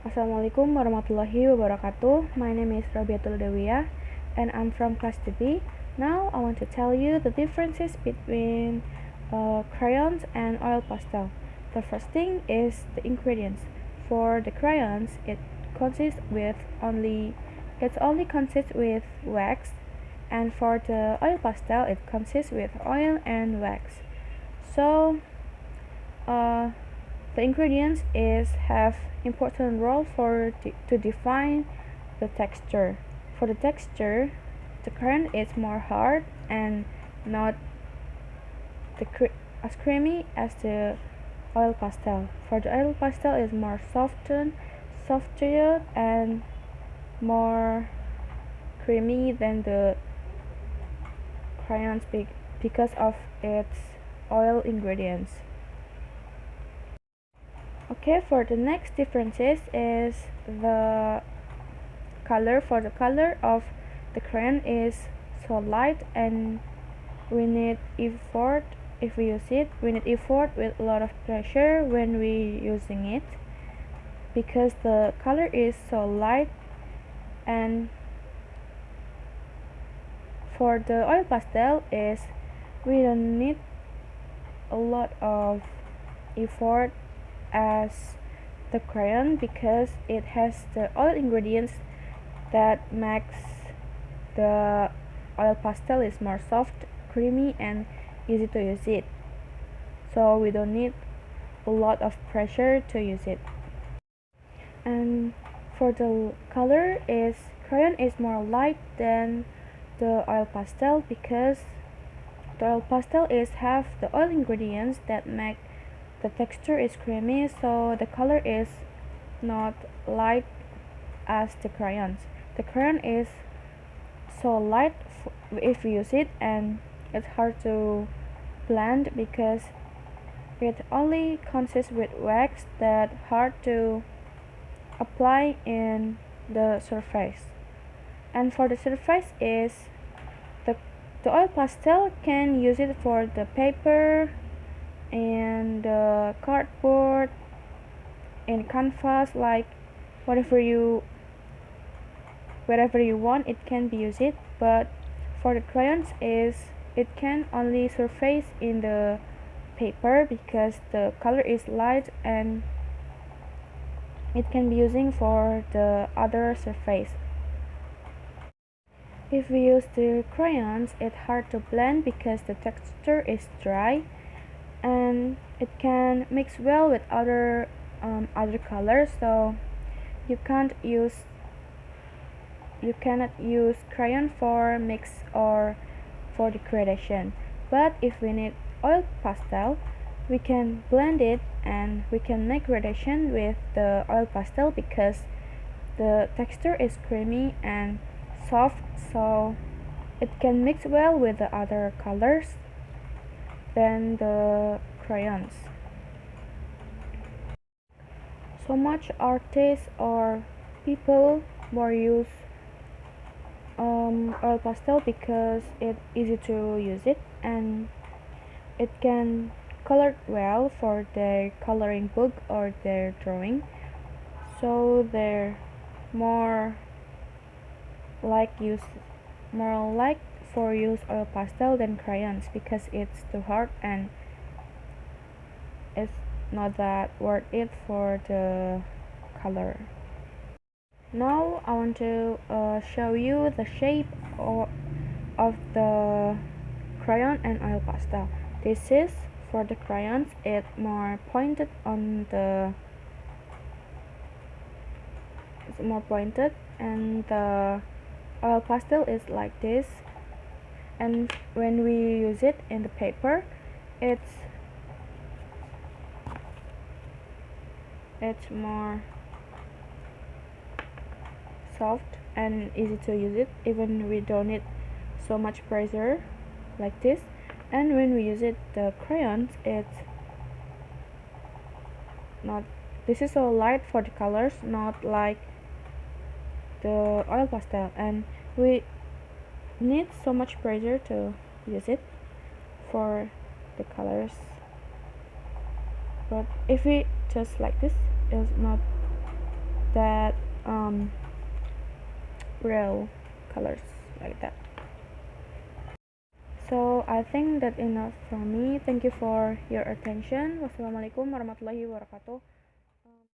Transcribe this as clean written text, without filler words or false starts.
Assalamualaikum warahmatullahi wabarakatuh. My name is Robi'atul and I'm from class 2B. Now I want to tell you the differences between crayons and oil pastel. The first thing is the ingredients. For the crayons, it only consists with wax, and for the oil pastel, it consists with oil and wax. So the ingredients have important role to define the texture. For the texture, the crayon is more hard and not as creamy as the oil pastel. For the oil pastel is more softer and more creamy than the crayons because of its oil ingredients. Okay, for the next differences is the color. For the color of the crayon is so light, and we need effort if we use it. We need effort with a lot of pressure when we using it, because the color is so light. And for the oil pastel is we don't need a lot of effort as the crayon, because it has the oil ingredients that makes the oil pastel is more soft, creamy, and easy to use it. So we don't need a lot of pressure to use it. And for the color is crayon is more light than the oil pastel, because the oil pastel have the oil ingredients that make the texture is creamy, so the color is not light as the crayons. The crayon is so light if we use it, and it's hard to blend because it only consists with wax that hard to apply in the surface. And for the surface is the oil pastel can use it for the paper and the cardboard and canvas, like whatever you want, it can be used. But for the crayons it can only surface in the paper because the color is light, and it can be using for the other surface. If we use the crayons, it's hard to blend because the texture is dry, and it can mix well with other colors, so you cannot use crayon for mix or for the gradation. But if we need oil pastel, we can blend it and we can make gradation with the oil pastel because the texture is creamy and soft, so it can mix well with the other colors than the crayons. So much artists or people more use oil pastel because it's easy to use it, and it can color well for their coloring book or their drawing, so they're more like for use oil pastel than crayons because it's too hard and it's not that worth it for the color. Now I want to show you the shape of the crayon and oil pastel. This is for the crayons, it's more pointed and the oil pastel is like this, and when we use it in the paper, it's more soft and easy to use it, even we don't need so much pressure like this. And when we use it the crayons, this is so light for the colors, not like the oil pastel, and we need so much pressure to use it for the colors. But if we just like this, it's not that real colors like that. So I think that enough from me. Thank you for your attention. Wassalamualaikum warahmatullahi wabarakatuh.